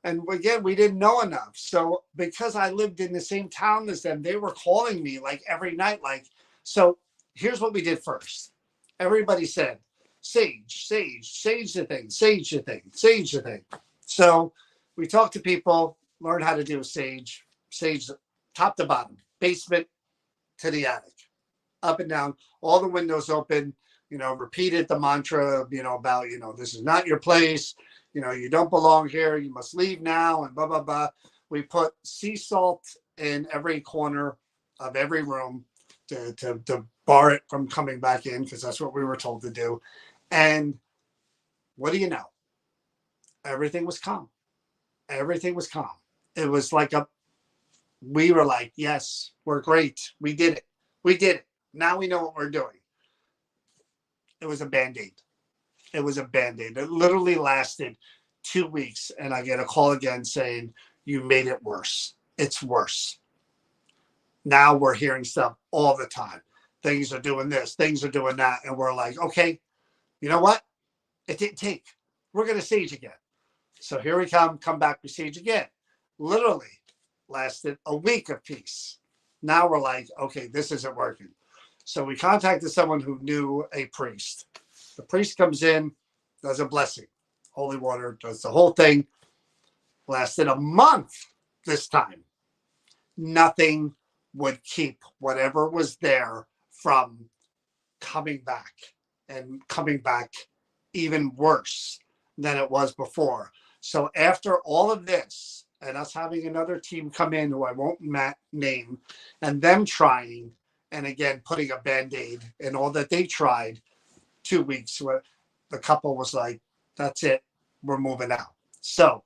And again, we didn't know enough. So because I lived in the same town as them, they were calling me like every night. Like, so here's what we did first. Everybody said, sage, sage, sage the thing, sage the thing, sage the thing. So we talked to people, learned how to do a sage, sage top to bottom, basement to the attic, up and down, all the windows open, repeated the mantra, about, this is not your place. You don't belong here. You must leave now, and blah, blah, blah. We put sea salt in every corner of every room to bar it from coming back in, because that's what we were told to do. And what do you know? Everything was calm. Everything was calm. It was like we were like, yes, we're great. We did it. We did it. Now we know what we're doing. It was a band aid. It was a band aid. It literally lasted 2 weeks. And I get a call again saying, you made it worse. It's worse. Now we're hearing stuff all the time. Things are doing this, things are doing that. And we're like, okay, you know what? It didn't take. We're going to sage again. So here we come back, we siege again. Literally lasted a week of peace. Now we're like, okay, this isn't working. So we contacted someone who knew a priest. The priest comes in, does a blessing, holy water, does the whole thing. Lasted a month this time. Nothing would keep whatever was there from coming back and coming back even worse than it was before. So after all of this, and us having another team come in who I won't name, and them trying, and again putting a band-aid in all that they tried, 2 weeks, where the couple was like, that's it, we're moving out. So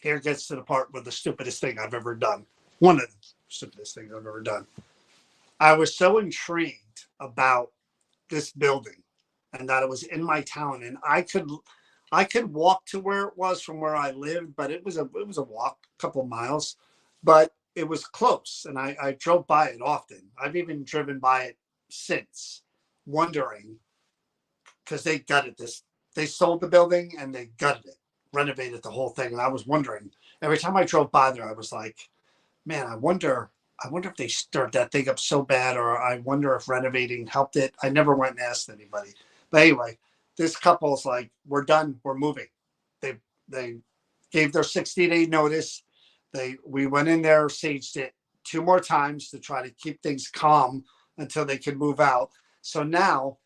here gets to the part with the stupidest thing I've ever done. One of the stupidest things I've ever done. I was so intrigued about this building and that it was in my town, and I could walk to where it was from where I lived, but it was a walk, a couple of miles, but it was close, and I drove by it often. I've even driven by it since, wondering, because they gutted this. They sold the building and they gutted it, renovated the whole thing, and I was wondering every time I drove by there, I was like, man, I wonder if they stirred that thing up so bad, or I wonder if renovating helped it. I never went and asked anybody. But anyway, this couple's like, we're done, we're moving. They gave their 60-day notice. We went in there, saged it 2 more times to try to keep things calm until they could move out. So now,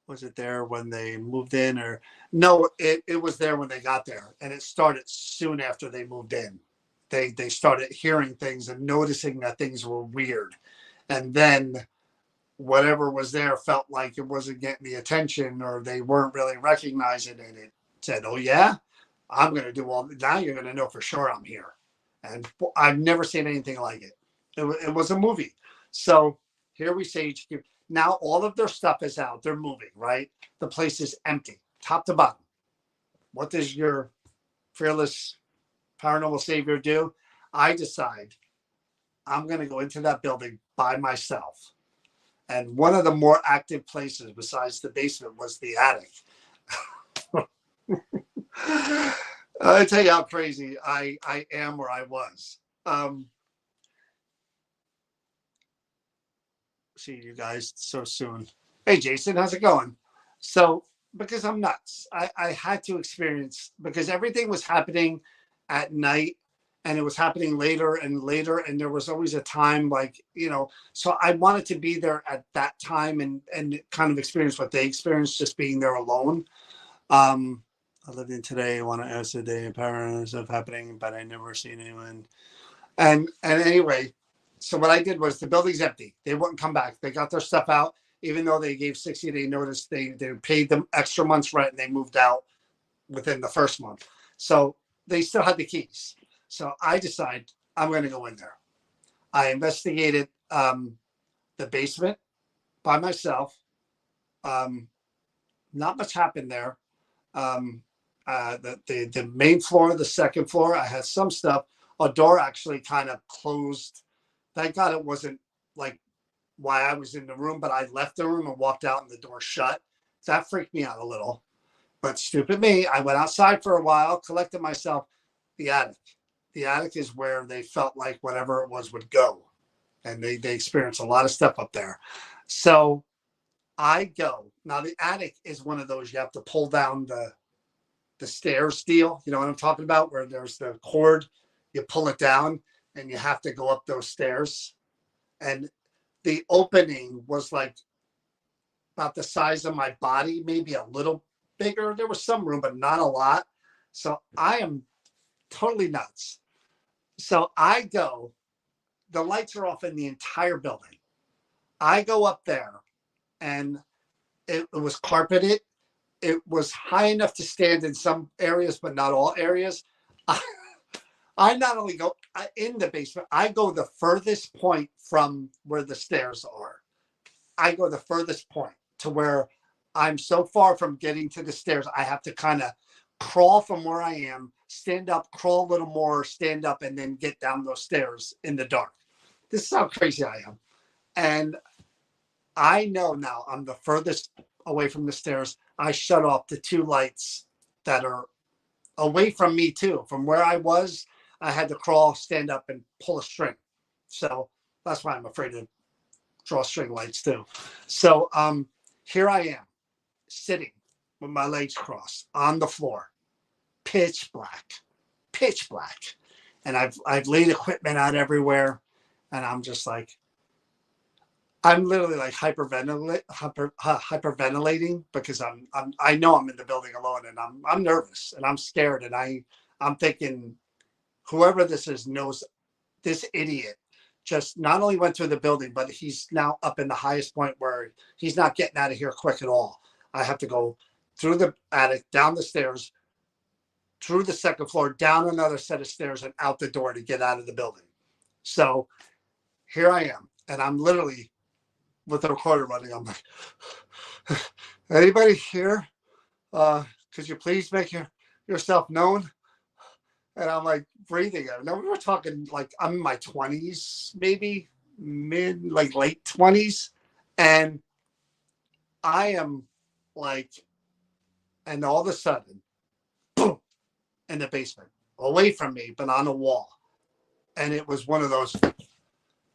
was it there when they moved in, or no, it was there when they got there, and it started soon after they moved in. They started hearing things and noticing that things were weird, and then whatever was there felt like it wasn't getting the attention, or they weren't really recognizing it. It said, oh yeah, I'm going to do all, now you're going to know for sure I'm here. And I've never seen anything like it. It was a movie. So here we say, now all of their stuff is out. They're moving, right? The place is empty, top to bottom. What does your fearless paranormal savior do? I decide I'm going to go into that building by myself. And one of the more active places besides the basement was the attic. I tell you how crazy I am where I was. See you guys so soon. Hey, Jason, how's it going? So, because I'm nuts, I had to experience, because everything was happening at night, and it was happening later and later. And there was always a time, like, so I wanted to be there at that time and kind of experience what they experienced just being there alone. I lived in today. I want to ask the day paranormal stuff happening, but I never seen anyone. And anyway, so what I did was, the building's empty. They wouldn't come back. They got their stuff out, even though they gave 60-day notice. They paid them extra month's rent, and they moved out within the first month. So they still had the keys. So I decide I'm going to go in there. I investigated the basement by myself. Not much happened there. The main floor, the second floor, I had some stuff. A door actually kind of closed. Thank God it wasn't like why I was in the room, but I left the room and walked out and the door shut. That freaked me out a little. But stupid me, I went outside for a while, collected myself. The attic. The attic is where they felt like whatever it was would go. And they experienced a lot of stuff up there. So I go. Now the attic is one of those you have to pull down the stairs deal. You know what I'm talking about? Where there's the cord, you pull it down and you have to go up those stairs. And the opening was like about the size of my body, maybe a little bigger. There was some room, but not a lot. So I am totally nuts. So I go, the lights are off in the entire building. I go up there, and it was carpeted. it was high enough to stand in some areas, but not all areas. I not only go in the basement, I go the furthest point from where the stairs are. I go the furthest point to where I'm so far from getting to the stairs, I have to kind of crawl from where I am, stand up, crawl a little more, stand up, and then get down those stairs in the dark. This is how crazy I am. And I know now I'm the furthest away from the stairs. I shut off the 2 lights that are away from me too. From where I was, I had to crawl, stand up, and pull a string. So that's why I'm afraid to draw string lights too. So here I am sitting with my legs crossed on the floor, pitch black, and I've laid equipment out everywhere, and I'm just like, I'm literally like hyperventilating because I know I'm in the building alone, and I'm nervous and I'm scared, and I'm thinking whoever this is knows this idiot just not only went through the building, but he's now up in the highest point where he's not getting out of here quick at all. I have to go through the attic, down the stairs, through the second floor, down another set of stairs, and out the door to get out of the building. So here I am, and I'm literally with the recorder running. I'm like, anybody here? Could you please make yourself known? And I'm like breathing. Now we were talking like I'm in my 20s, maybe like late 20s. And I am like, and all of a sudden, boom, in the basement, away from me, but on a wall. And it was one of those,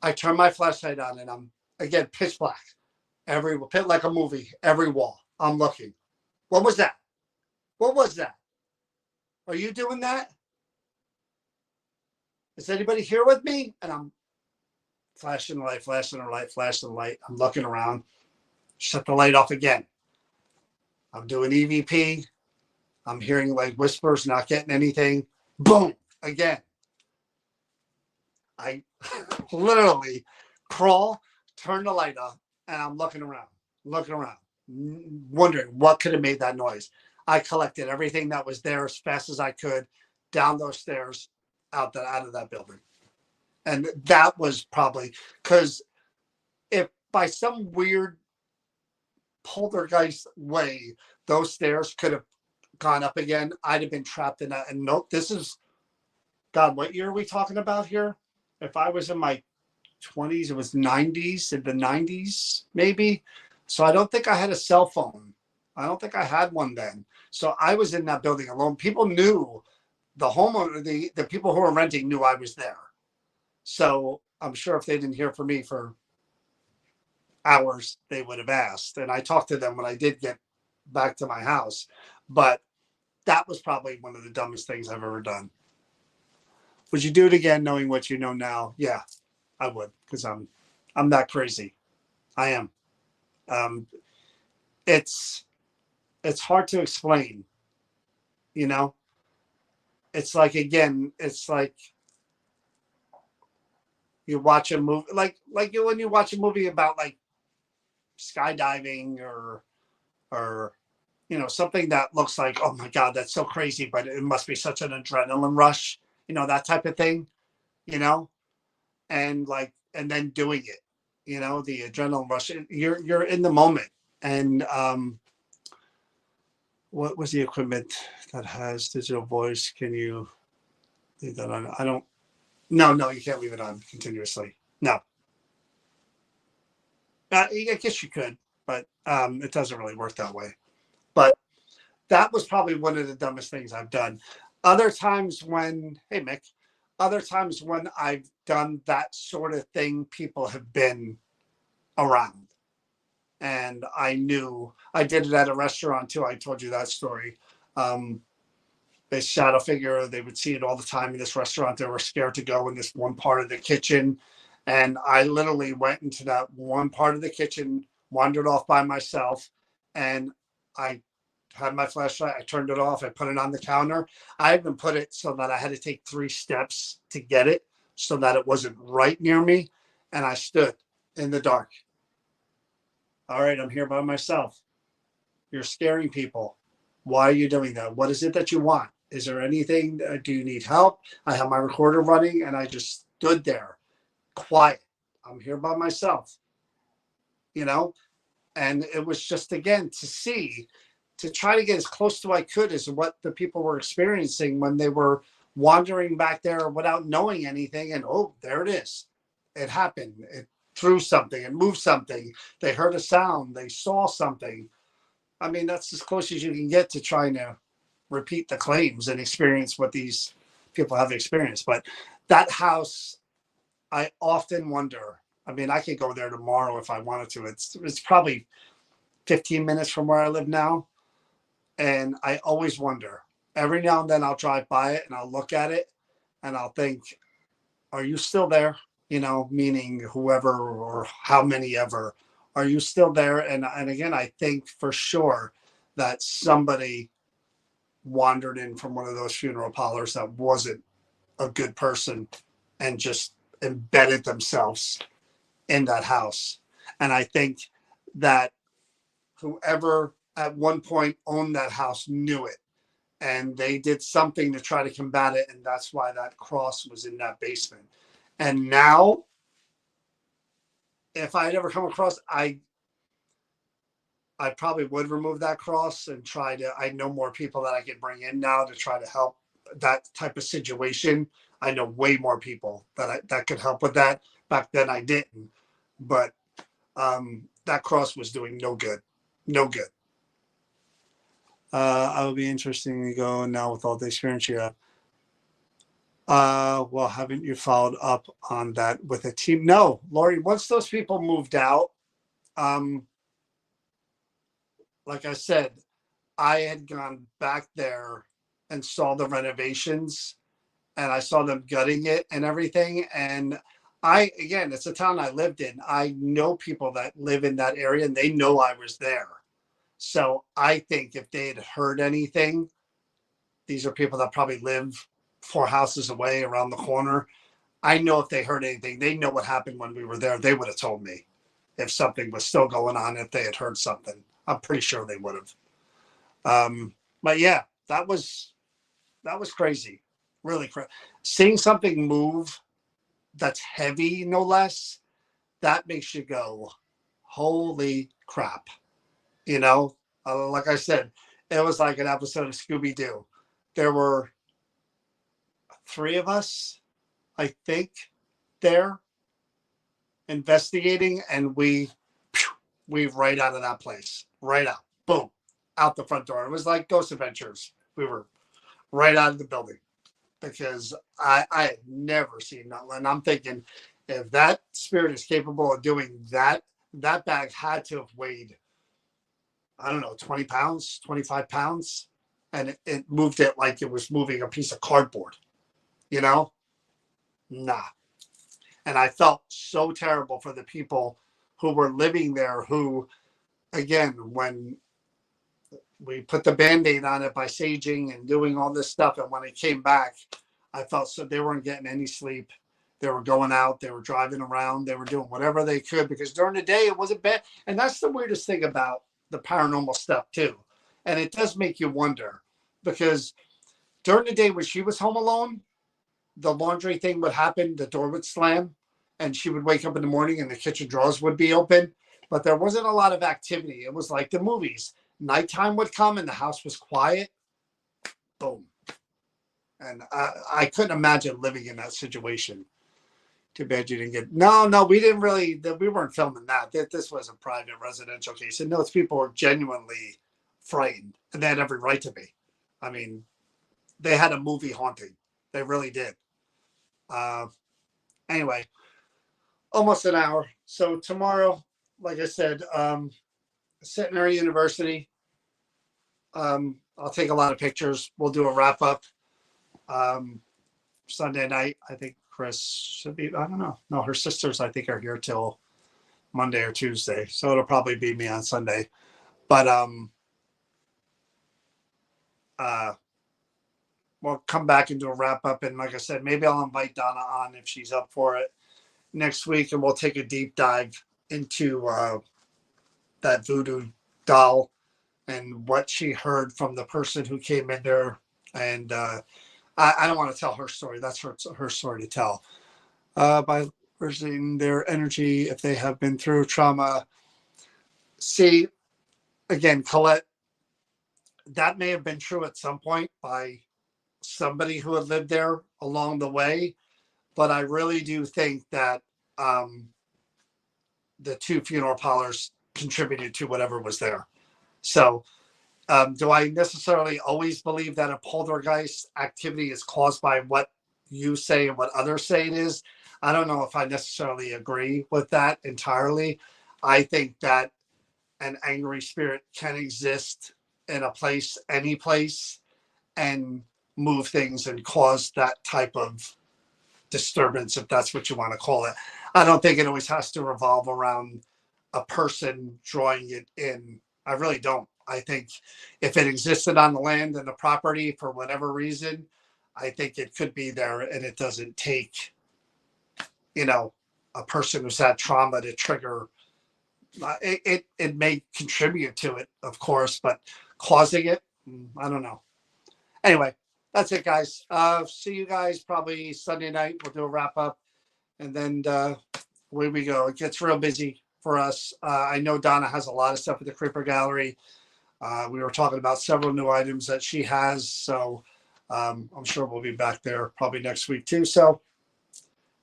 I turn my flashlight on and I'm, again, pitch black. Every pit like a movie, every wall. I'm looking. What was that? What was that? Are you doing that? Is anybody here with me? And I'm flashing the light, flashing the light, flashing the light. I'm looking around. Shut the light off again. I'm doing EVP. I'm hearing like whispers, not getting anything. Boom, again. I literally crawl, turn the light off, and I'm looking around, wondering what could have made that noise. I collected everything that was there as fast as I could, down those stairs, out of that building. And that was probably because if by some weird poltergeist way those stairs could have gone up again, I'd have been trapped in that. And nope, this is, God, what year are we talking about here? If I was in my 20s, it was 90s, in the 90s, maybe. So I don't think I had a cell phone. I don't think I had one then. So I was in that building alone. People knew, the homeowner, the people who were renting knew I was there. So I'm sure if they didn't hear from me for hours, they would have asked. And I talked to them when I did get back to my house. But that was probably one of the dumbest things I've ever done. Would you do it again knowing what you know now? Yeah, I would, because I'm that crazy. I am. It's hard to explain, you know? It's like, again, it's like you watch a movie, like when you watch a movie about like skydiving or something that looks like, oh my God, that's so crazy, but it must be such an adrenaline rush, that type of thing, and then doing it, the adrenaline rush. You're in the moment. And what was the equipment that has digital voice? Can you leave that on? No, you can't leave it on continuously. No. I guess you could, but it doesn't really work that way. But that was probably one of the dumbest things I've done. Other times when I've done that sort of thing, people have been around. And I knew I did it at a restaurant too. I told you that story. This shadow figure, they would see it all the time in this restaurant. They were scared to go in this one part of the kitchen. And I literally went into that one part of the kitchen, wandered off by myself, and I had my flashlight. I turned it off. I put it on the counter. I even put it so that I had to take 3 steps to get it so that it wasn't right near me. And I stood in the dark. All right, I'm here by myself. You're scaring people. Why are you doing that? What is it that you want? Is there anything? Do you need help? I have my recorder running and I just stood there quiet. I'm here by myself, you know? And it was just, again, to try to get as close to I could as what the people were experiencing when they were wandering back there without knowing anything. And oh, there it is. It happened. It threw something, it moved something. They heard a sound, they saw something. I mean, that's as close as you can get to trying to repeat the claims and experience what these people have experienced. But that house, I often wonder. I mean, I could go there tomorrow if I wanted to. It's probably 15 minutes from where I live now. And I always wonder. Every now and then I'll drive by it and I'll look at it and I'll think, are you still there? You know, meaning whoever or how many ever, are you still there? And again, I think for sure that somebody wandered in from one of those funeral parlors that wasn't a good person and just embedded themselves in that house. And I think that whoever at one point owned that house knew it and they did something to try to combat it. And that's why that cross was in that basement. And now, if I had ever come across, I probably would remove that cross and try to. I know more people that I could bring in now to try to help that type of situation. I know way more people that could help with that. Back then, I didn't, but that cross was doing no good, no good. I would be interesting to go now with all the experience you have. Well, haven't you followed up on that with a team? No, Lori. Once those people moved out, um, like I said, I had gone back there and saw the renovations and I saw them gutting it and everything. And again, it's a town I lived in. I know people that live in that area and they know I was there. So I think if they had heard anything, these are people that probably live 4 houses away around the corner. I know if they heard anything, they know what happened when we were there. They would have told me if something was still going on, if they had heard something. I'm pretty sure they would have. But yeah, that was crazy, really crazy. Seeing something move that's heavy, no less, that makes you go, "Holy crap!" You know, like I said, it was like an episode of Scooby Doo. There were 3 of us, I think, there investigating, and we right out of that place, right out, boom, out the front door. It was like Ghost Adventures. We were right out of the building because I had never seen that. And I'm thinking, if that spirit is capable of doing that, that bag had to have weighed, I don't know, 20 pounds, 25 pounds. And it moved it like it was moving a piece of cardboard, you know? Nah. And I felt so terrible for the people who were living there who, again, when we put the Band-Aid on it by saging and doing all this stuff, and when it came back, I felt so they weren't getting any sleep. They were going out, they were driving around, they were doing whatever they could because during the day it wasn't bad. And that's the weirdest thing about the paranormal stuff too. And it does make you wonder because during the day when she was home alone, the laundry thing would happen, the door would slam, and she would wake up in the morning and the kitchen drawers would be open. But there wasn't a lot of activity. It was like the movies. Nighttime would come and the house was quiet. Boom. And I couldn't imagine living in that situation. Too bad you didn't get. No, no, we didn't really. We weren't filming that. This was a private residential case, and those people were genuinely frightened, and they had every right to be. I mean, they had a movie haunting. They really did. Uh, anyway, almost an hour. So tomorrow, like I said, Centenary University. I'll take a lot of pictures. We'll do a wrap up. Sunday night. I think Chris should be. I don't know. No, her sisters I think are here till Monday or Tuesday, so it'll probably be me on Sunday. But we'll come back and do a wrap up. And like I said, maybe I'll invite Donna on if she's up for it next week, and we'll take a deep dive into that voodoo doll and what she heard from the person who came in there. And I don't want to tell her story. That's her story to tell. By losing their energy if they have been through trauma. See, again, Colette, that may have been true at some point by somebody who had lived there along the way. But I really do think that um, the two funeral parlors contributed to whatever was there. So, do I necessarily always believe that a poltergeist activity is caused by what you say and what others say it is? I don't know if I necessarily agree with that entirely. I think that an angry spirit can exist in a place, any place, and move things and cause that type of disturbance, if that's what you want to call it. I don't think it always has to revolve around a person drawing it in. I really don't. I think if it existed on the land and the property for whatever reason, I think it could be there, and it doesn't take, you know, a person who's had trauma to trigger. It may contribute to it, of course, but causing it, I don't know. Anyway, that's it, guys. See you guys probably Sunday night. We'll do a wrap up, and then away we go. It gets real busy for us. I know Donna has a lot of stuff at the Creeper Gallery. We were talking about several new items that she has, so I'm sure we'll be back there probably next week too. So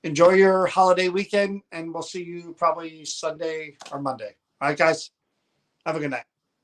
enjoy your holiday weekend, and we'll see you probably Sunday or Monday. All right, guys. Have a good night.